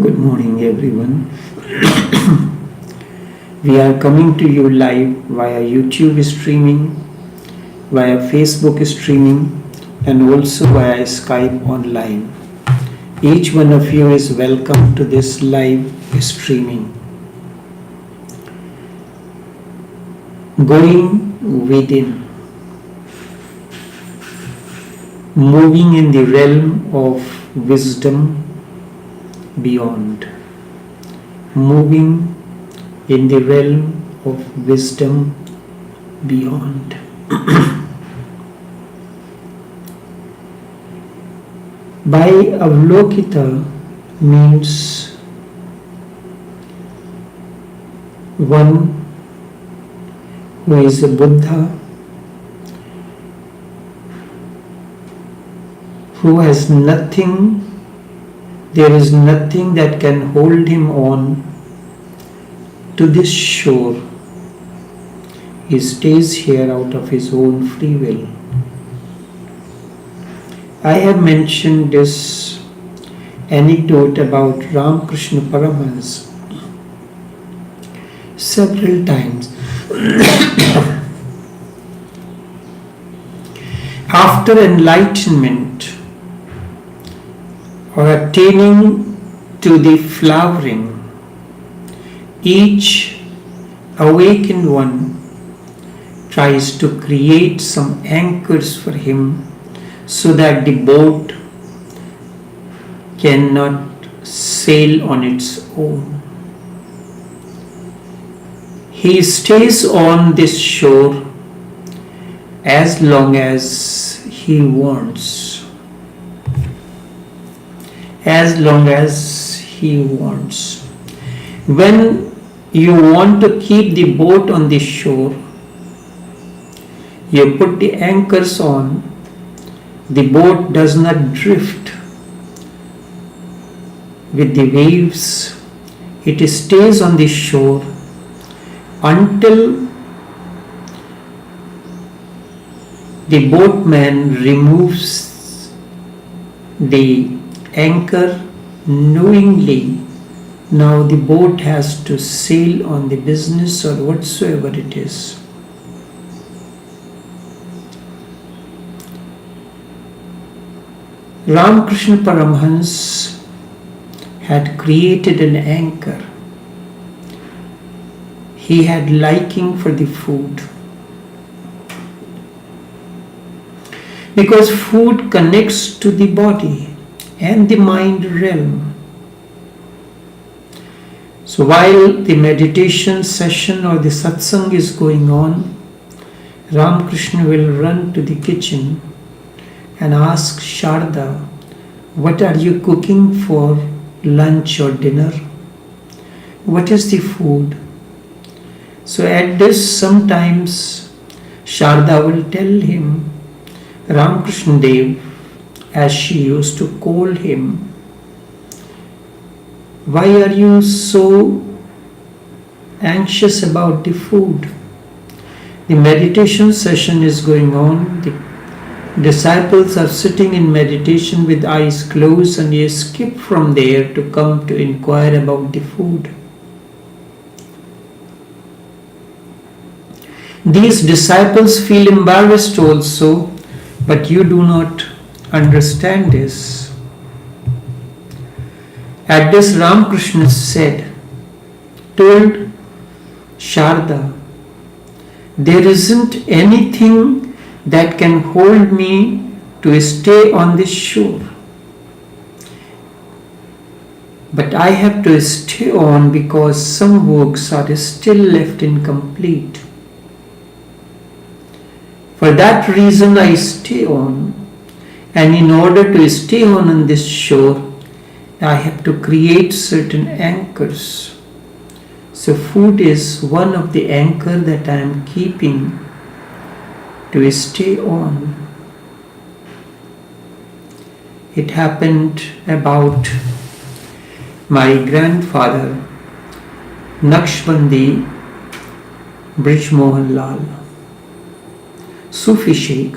Good morning, everyone. We are coming to you live via YouTube streaming, via Facebook streaming, and also via Skype online. Each one of you is welcome to this live streaming. Going within, moving in the realm of wisdom beyond, moving in the realm of wisdom beyond. By Avalokita means one who is a Buddha, who has nothing. There is nothing that can hold him on to this shore. He stays here out of his own free will. I have mentioned this anecdote about Ramakrishna Paramahansa several times. After enlightenment, or attaining to the flowering, each awakened one tries to create some anchors for him so that the boat cannot sail on its own. He stays on this shore as long as he wants. As long as he wants. When you want to keep the boat on the shore, you put the anchors on, the boat does not drift with the waves. It stays on the shore until the boatman removes the anchor knowingly. Now the boat has to sail on the business or whatsoever it is. Ramakrishna Paramahansa had created an anchor. He had liking for the food, because food connects to the body and the mind realm. So while the meditation session or the satsang is going on, Ramakrishna will run to the kitchen and ask Sharda, what are you cooking for lunch or dinner? What is the food? So at this, sometimes Sharda will tell him, Ramakrishna Dev, as she used to call him, why are you so anxious about the food? The meditation session is going on. The disciples are sitting in meditation with eyes closed, and you skip from there to come to inquire about the food. These disciples feel embarrassed also, but you do not understand this. At this, Ramakrishna told Sharda, there isn't anything that can hold me to stay on this shore. But I have to stay on because some works are still left incomplete. For that reason I stay on. And in order to stay on this shore, I have to create certain anchors. So food is one of the anchor that I am keeping to stay on. It happened about my grandfather, Naqshbandi Brij Mohan Lal, Sufi Sheikh.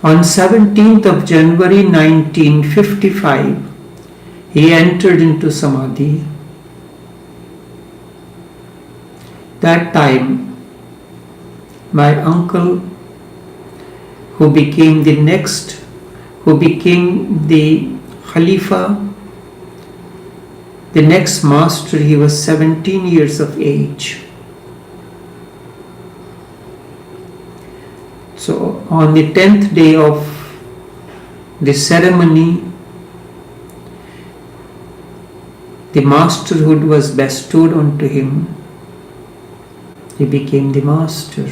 On 17th of January 1955, he entered into Samadhi. That time, my uncle, who became the Khalifa, the next master, he was 17 years of age. So on the 10th day of the ceremony, the masterhood was bestowed onto him. He became the master.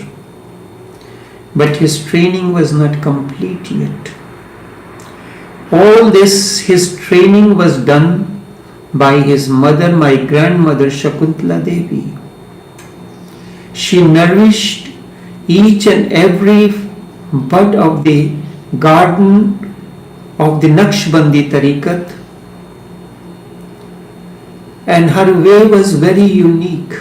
But his training was not complete yet. All this, his training was done by his mother, my grandmother Shakuntala Devi. She nourished each and every bud of the garden of the Naqshbandi Tariqat, and her way was very unique.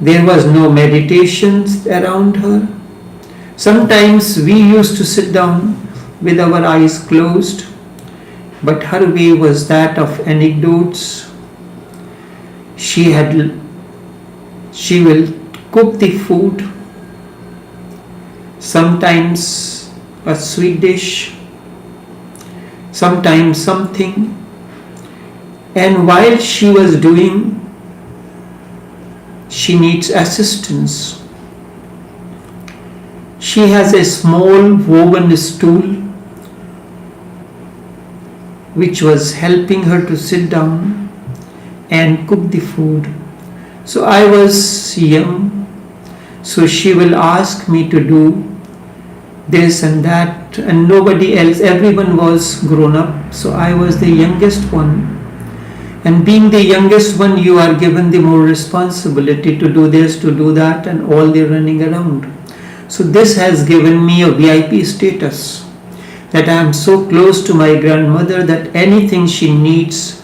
There was no meditations around her. Sometimes we used to sit down with our eyes closed, but her way was that of anecdotes. She will cook the food, sometimes a sweet dish, sometimes something, and while she was doing, she needs assistance. She has a small woven stool which was helping her to sit down and cook the food. So I was young, so she will ask me to do this and that, and nobody else, everyone was grown up, so I was the youngest one. And being the youngest one, you are given the more responsibility to do this, to do that, and all the running around. So this has given me a VIP status, that I am so close to my grandmother that anything she needs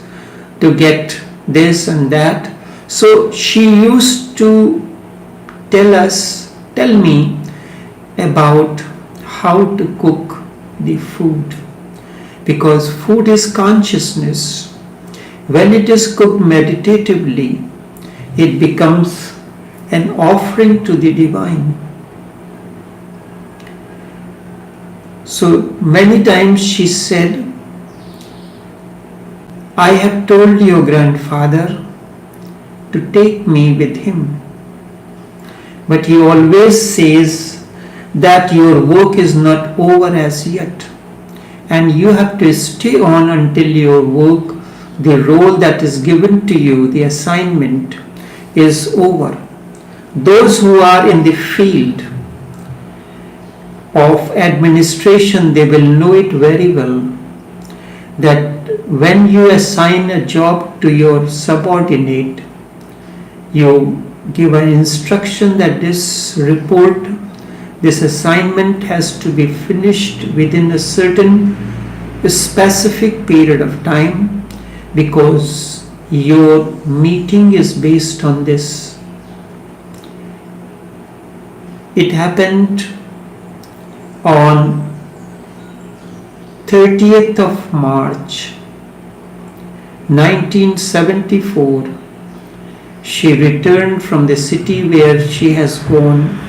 to get this and that. So she used to tell me about how to cook the food, because food is consciousness. When it is cooked meditatively, it becomes an offering to the divine. So many times she said, I have told your grandfather to take me with him, but he always says that your work is not over as yet, and you have to stay on until your work, the role that is given to you, the assignment, is over. Those who are in the field of administration, they will know it very well, that when you assign a job to your subordinate, you give an instruction that this report, this assignment has to be finished within a certain specific period of time, because your meeting is based on this. It happened on 30th of March 1974. She returned from the city where she has gone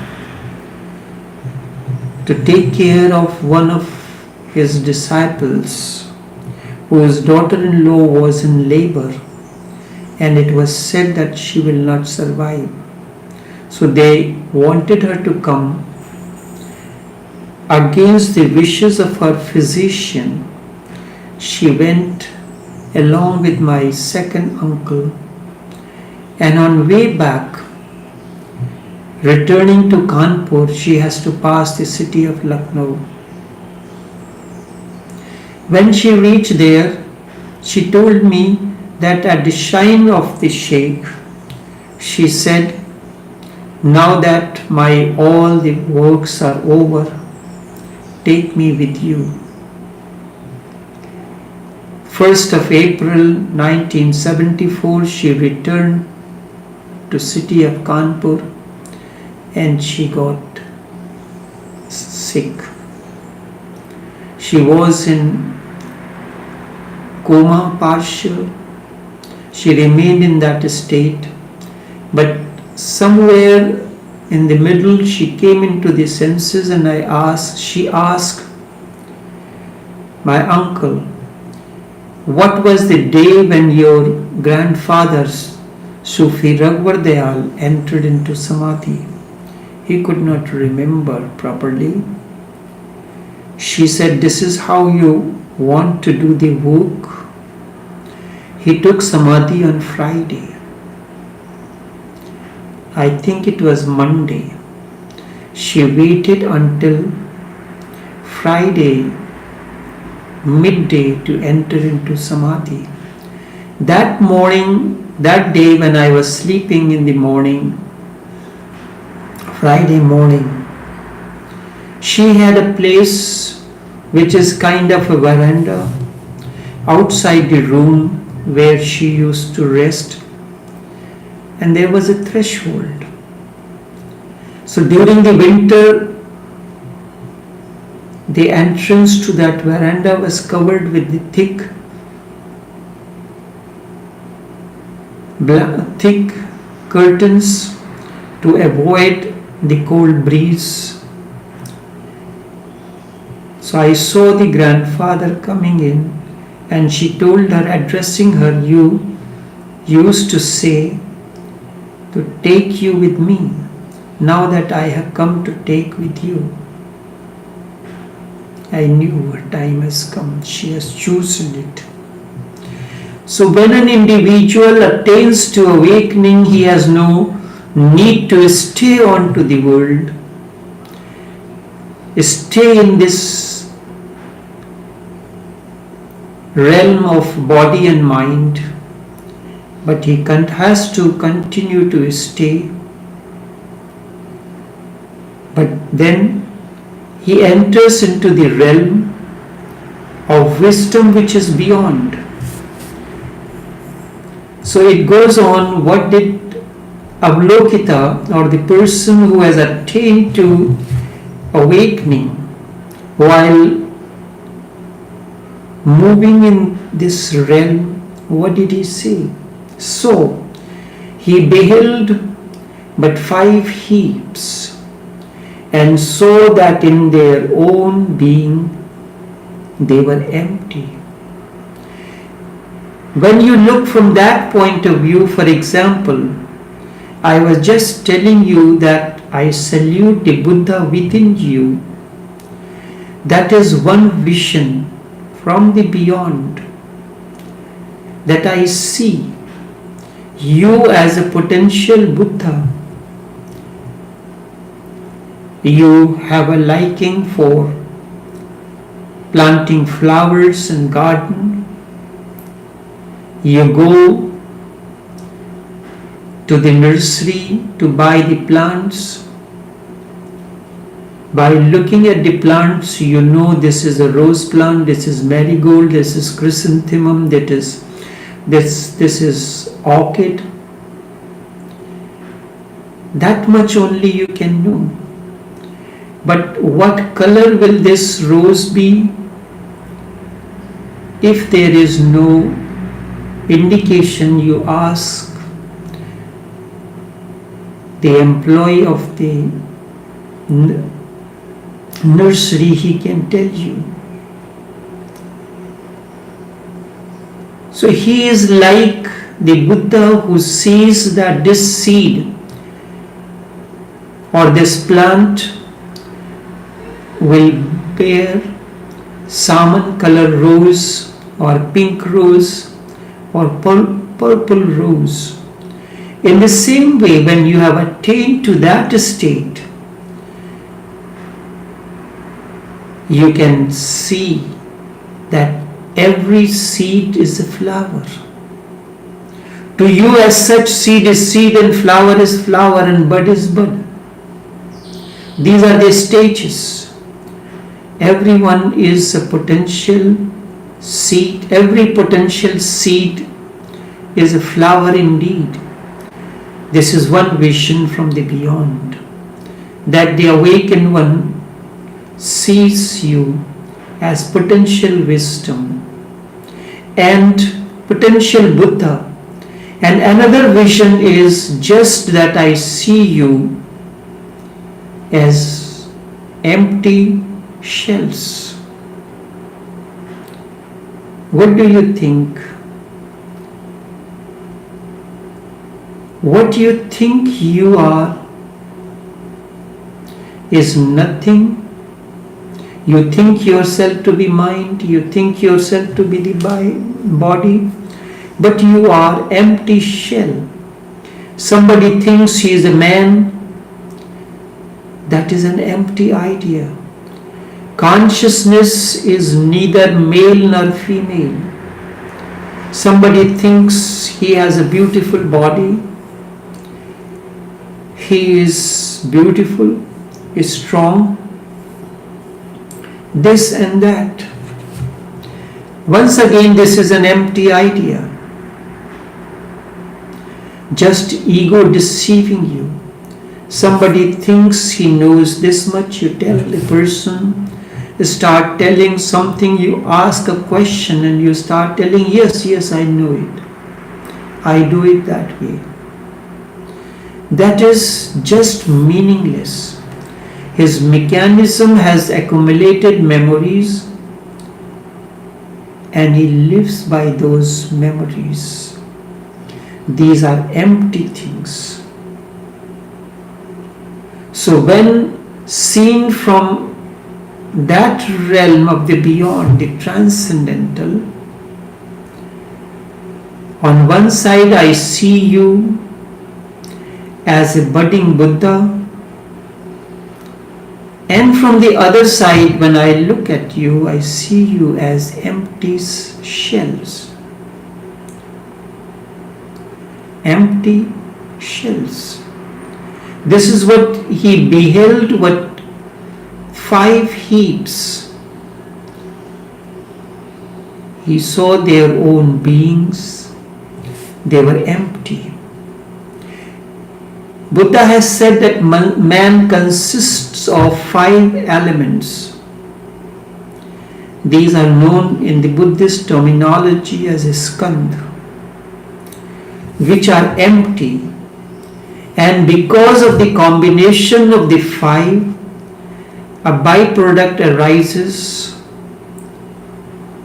to take care of one of his disciples, whose daughter-in-law was in labor, and it was said that she will not survive. So they wanted her to come. Against the wishes of her physician, she went along with my second uncle, and on way back, returning to Kanpur, she has to pass the city of Lucknow. When she reached there, she told me that at the shrine of the Sheikh, she said, now that all the works are over, take me with you. 1st of April 1974, she returned to city of Kanpur, and she got sick. She was in coma partial. She remained in that state, but somewhere in the middle she came into the senses, and she asked my uncle, what was the day when your grandfather Sufi Raghuvar entered into Samadhi? He could not remember properly. She said, this is how you want to do the work? He took Samadhi on Friday. I think it was Monday. She waited until Friday midday to enter into Samadhi. That morning, that day when I was sleeping in the morning, Friday morning, she had a place which is kind of a veranda outside the room where she used to rest, and there was a threshold. So during the winter, the entrance to that veranda was covered with the thick curtains to avoid the cold breeze. So I saw the grandfather coming in, and she told her, addressing her, you used to say to take you with me. Now that I have come to take with you, I knew her time has come. She has chosen it. So when an individual attains to awakening, he has no need to stay on to the world, stay in this realm of body and mind, but he has to continue to stay. But then he enters into the realm of wisdom which is beyond. So it goes on, what did Avalokita, or the person who has attained to awakening while moving in this realm, what did he say? So he beheld but 5 heaps, and saw that in their own being they were empty. When you look from that point of view, for example, I was just telling you that I salute the Buddha within you. That is one vision from the beyond, that I see you as a potential Buddha. You have a liking for planting flowers and garden. You go to the nursery to buy the plants. By looking at the plants, you know this is a rose plant, this is marigold, this is chrysanthemum, this is orchid. That much only you can know. But what color will this rose be? If there is no indication, you ask the employee of the nursery, he can tell you. So he is like the Buddha who sees that this seed or this plant will bear salmon color rose or pink rose or purple rose. In the same way, when you have attained to that state, you can see that every seed is a flower. To you as such, seed is seed and flower is flower and bud is bud. These are the stages. Everyone is a potential seed. Every potential seed is a flower indeed. This is one vision from the beyond, that the awakened one sees you as potential wisdom and potential Buddha. And another vision is just that I see you as empty shells. What do you think? What you think you are is nothing. You think yourself to be mind, you think yourself to be the body, but you are empty shell. Somebody thinks he is a man. That is an empty idea. Consciousness is neither male nor female. Somebody thinks he has a beautiful body. He is beautiful, is strong, this and that. Once again, this is an empty idea. Just ego deceiving you. Somebody thinks he knows this much, you tell the person, start telling something, you ask a question and you start telling, yes, I know it. I do it that way. That is just meaningless. His mechanism has accumulated memories and he lives by those memories. These are empty things. So when seen from that realm of the beyond, the transcendental, on one side I see you as a budding Buddha, and from the other side, when I look at you, I see you as empty shells. Empty shells. This is what he beheld, what 5 heaps. He saw their own beings. They were empty. Buddha has said that man consists of 5 elements. These are known in the Buddhist terminology as skandha, which are empty. And because of the combination of the 5, a byproduct arises,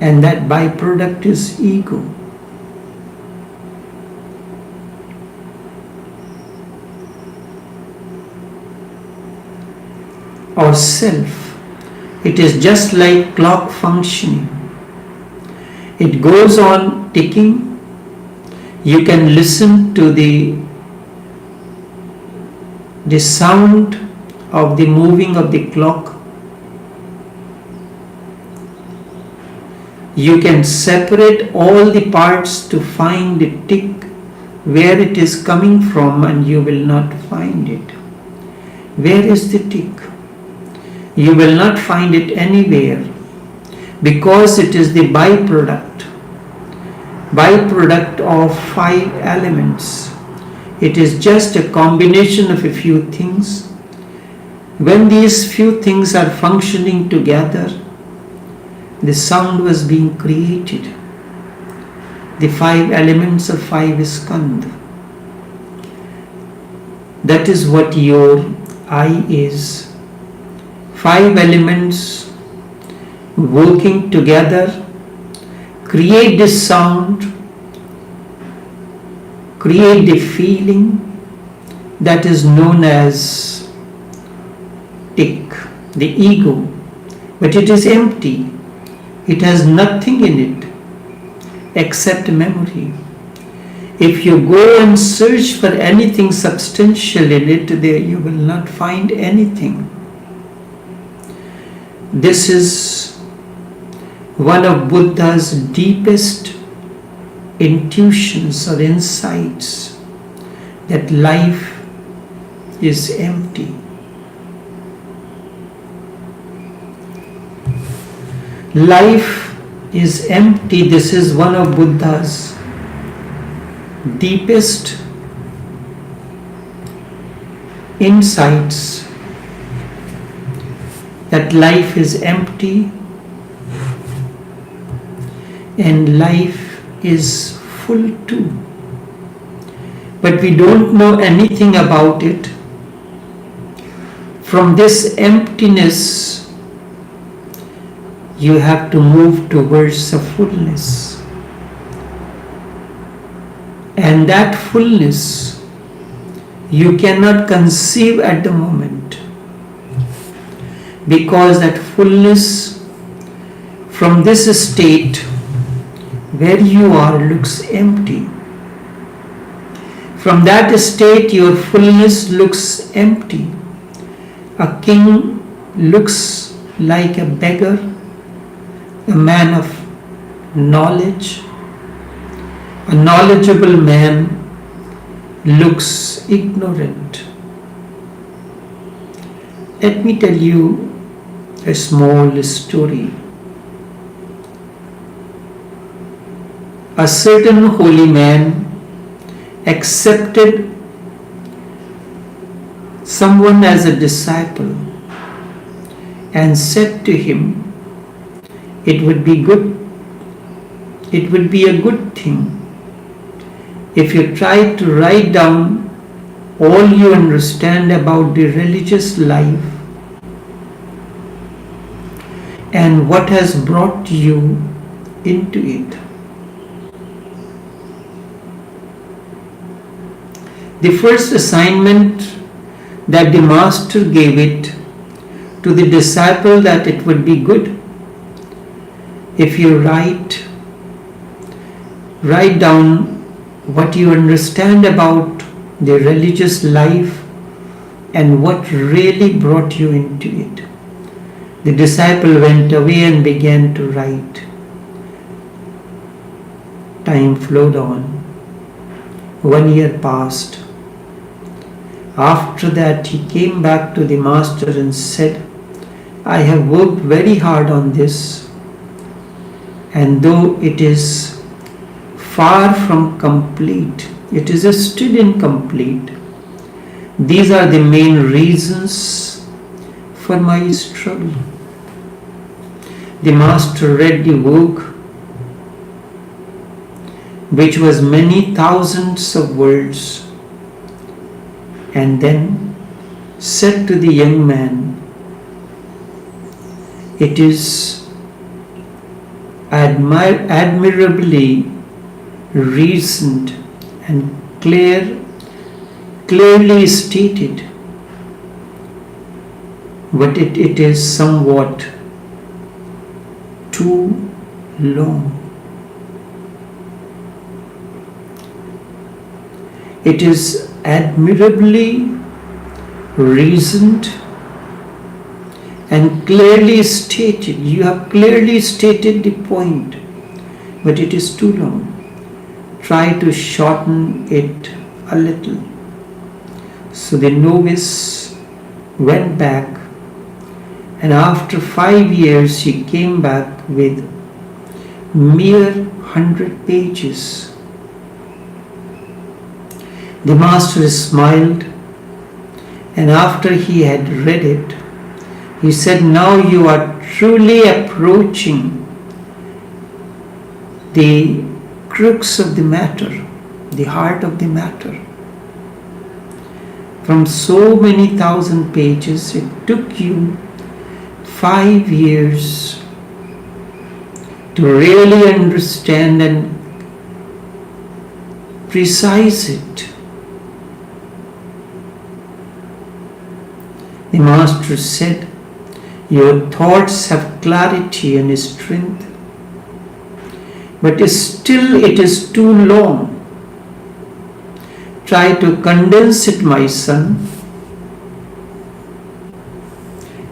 and that byproduct is ego. Or self. It is just like clock functioning. It goes on ticking. You can listen to the sound of the moving of the clock. You can separate all the parts to find the tick, where it is coming from, and you will not find it. Where is the tick? You will not find it anywhere, because it is the byproduct of 5 elements. It is just a combination of a few things. When these few things are functioning together, the sound was being created. The 5 elements of 5 skandha. That is what your I is. 5 elements working together create this sound, create the feeling that is known as tick, the ego. But it is empty. It has nothing in it except memory. If you go and search for anything substantial in it, there you will not find anything. This is one of Buddha's deepest intuitions or insights, that life is empty. Life is empty. This is one of Buddha's deepest insights. that life is empty and life is full too. But we don't know anything about it. From this emptiness, you have to move towards a fullness. And that fullness you cannot conceive at the moment, because that fullness from this state where you are looks empty. From that state your fullness looks empty. A king looks like a beggar, a man of knowledge. A knowledgeable man looks ignorant. Let me tell you a small story. A certain holy man accepted someone as a disciple and said to him, it would be a good thing if you try to write down all you understand about the religious life and what has brought you into it. The first assignment that the master gave it to the disciple, that it would be good if you write down what you understand about the religious life and what really brought you into it. The disciple went away and began to write. Time flowed on. 1 year passed. After that, he came back to the master and said, I have worked very hard on this, and though it is far from complete, it is still incomplete. These are the main reasons for my struggle. The master read the work, which was many thousands of words, and then said to the young man, it is admirably reasoned and clearly stated, but it is somewhat too long. It is admirably reasoned and clearly stated. You have clearly stated the point, but it is too long. Try to shorten it a little. So the novice went back, and after 5 years he came back with mere 100 pages. The master smiled, and after he had read it, he said, now you are truly approaching the crux of the matter, the heart of the matter. From so many thousand pages, it took you 5 years to really understand and precise it. The master said, your thoughts have clarity and strength, but still it is too long. Try to condense it, my son.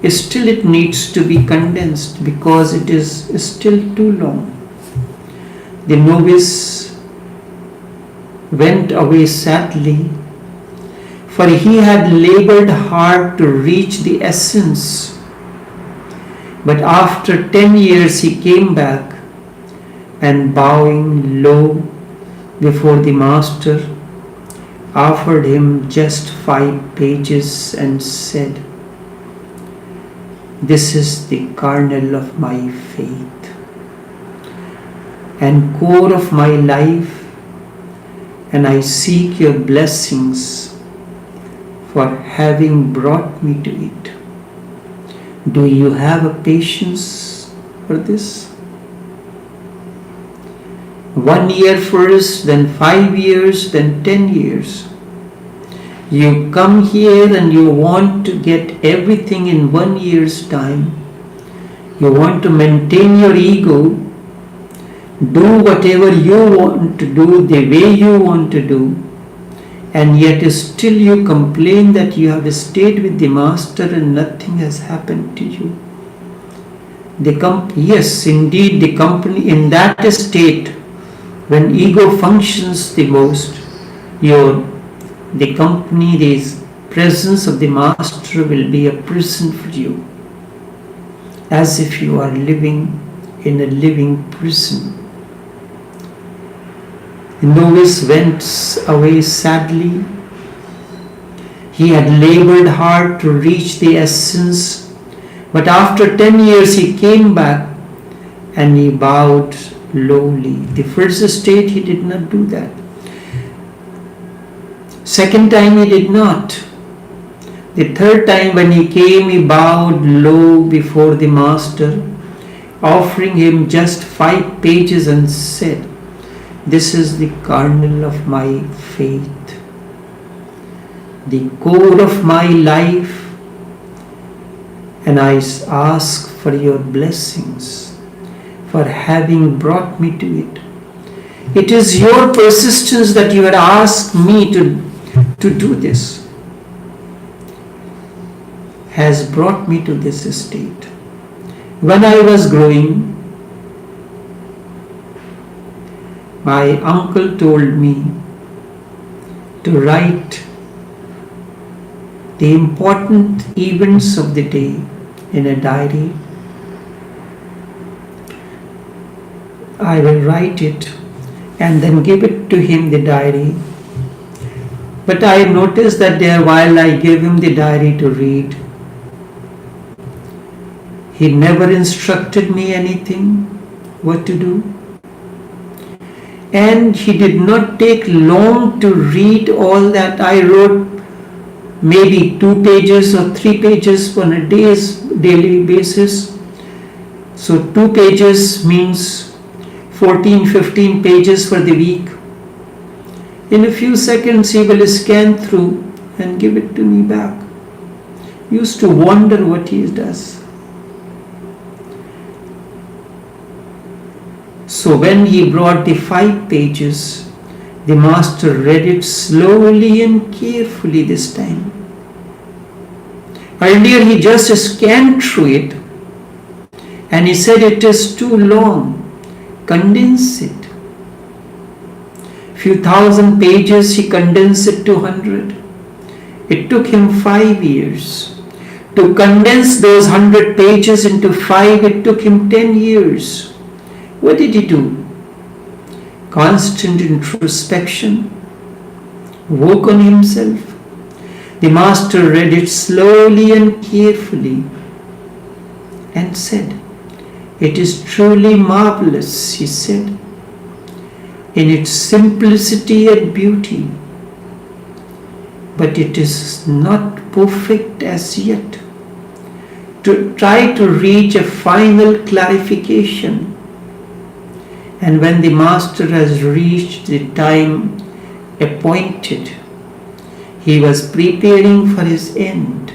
Still it needs to be condensed because it is still too long. The novice went away sadly, for he had labored hard to reach the essence. But after 10 years he came back, and bowing low before the master, offered him just 5 pages and said, This is the kernel of my faith and core of my life, and I seek your blessings for having brought me to it. Do you have a patience for this? 1 year first, then 5 years, then 10 years. You come here and you want to get everything in 1 year's time. You want to maintain your ego, do whatever you want to do the way you want to do, and yet still you complain that you have stayed with the Master and nothing has happened to you. Yes, indeed, the company in that state, when ego functions the most, the company, the presence of the Master will be a prison for you, as if you are living in a living prison. The novice went away sadly. He had labored hard to reach the essence, but after 10 years he came back and he bowed lowly. The first state he did not do that. Second time he did not. The third time when he came, he bowed low before the Master, offering him just 5 pages and said, "This is the kernel of my faith, the core of my life, and I ask for your blessings for having brought me to it. It is your persistence that you had asked me to do this, has brought me to this state. When I was growing, my uncle told me to write the important events of the day in a diary. I will write it and then give it to him, the diary. But I noticed that there, while I gave him the diary to read, he never instructed me anything, what to do. And he did not take long to read all that I wrote, maybe 2 pages or 3 pages on a daily basis. So 2 pages means 14-15 pages for the week. In a few seconds he will scan through and give it to me back. Used to wonder what he does. So when he brought the 5 pages, the Master read it slowly and carefully this time. Earlier he just scanned through it and he said, "It is too long, condense it." Few thousand pages, he condensed it to 100. It took him 5 years. To condense those 100 pages into 5, it took him 10 years. What did he do? Constant introspection, work on himself. The Master read it slowly and carefully and said, "It is truly marvelous," he said, "in its simplicity and beauty, but it is not perfect as yet. To try to reach a final clarification, and when the Master has reached the time appointed, he was preparing for his end.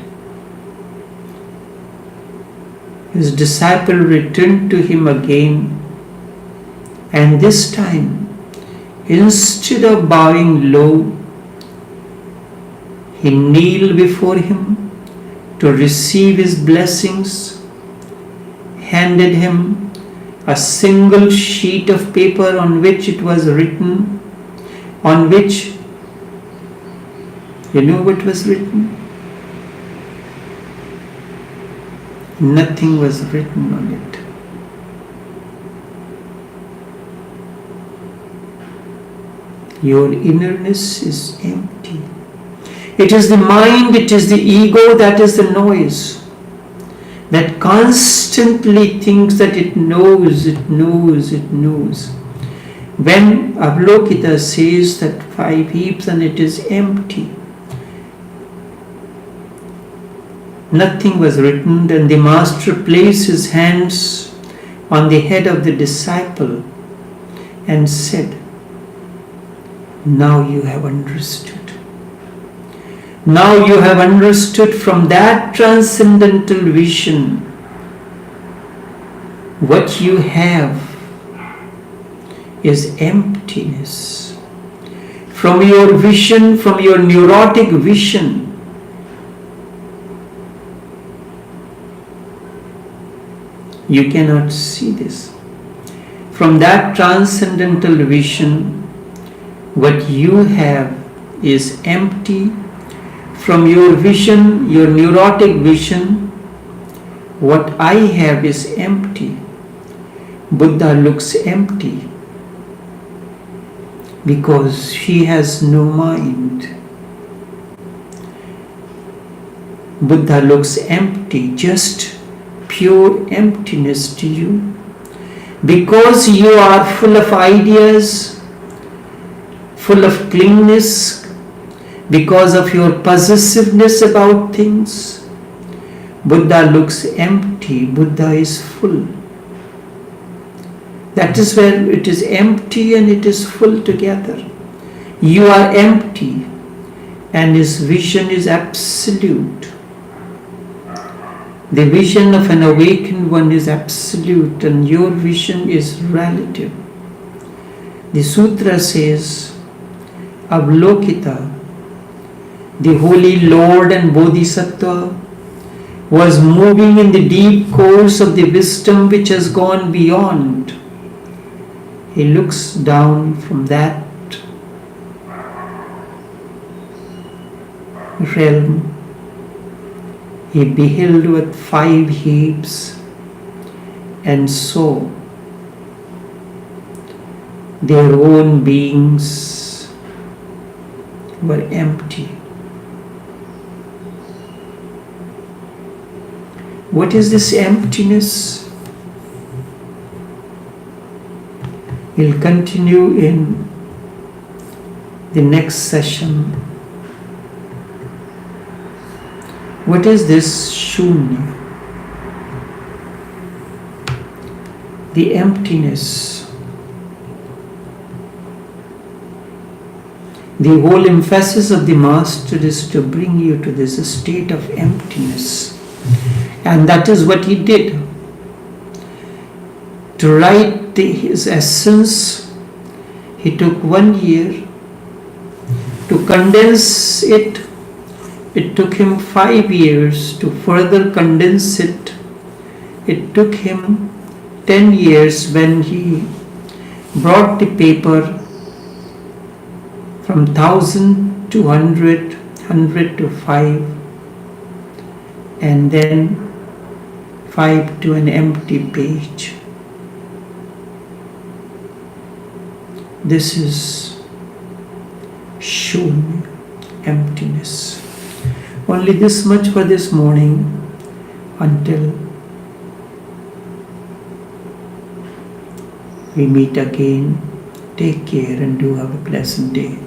His disciple returned to him again, and this time, instead of bowing low, he kneeled before him to receive his blessings, handed him a single sheet of paper on which it was written, on which, you know what was written? Nothing was written on it. Your innerness is empty. It is the mind, it is the ego that is the noise that constantly thinks that it knows. When Avalokita says that 5 heaps and it is empty, nothing was written, and the master placed his hands on the head of the disciple and said, now you have understood. Now you have understood from that transcendental vision what you have is emptiness. From your vision, from your neurotic vision, you cannot see this. From that transcendental vision, what you have is empty. From your vision, your neurotic vision, what I have is empty. Buddha looks empty because he has no mind. Buddha looks empty, just pure emptiness to you. Because you are full of ideas, full of cleanness, because of your possessiveness about things, Buddha looks empty. Buddha is full. That is where it is empty and it is full together. You are empty and his vision is absolute. The vision of an awakened one is absolute and your vision is relative. The sutra says, Avalokita, the holy Lord and Bodhisattva, was moving in the deep course of the wisdom which has gone beyond. He looks down from that realm. He beheld with 5 heaps and saw their own beings were empty. What is this emptiness? We'll continue in the next session. What is this shunya? The emptiness. The whole emphasis of the Master is to bring you to this state of emptiness. And that is what he did. To write his essence, he took 1 year. To condense it, it took him 5 years. To further condense it, it took him 10 years when he brought the paper from 1000 to 100, 100 to 5, and then 5 to an empty page. This is shunya, emptiness. Only this much for this morning until we meet again. Take care and do have a pleasant day.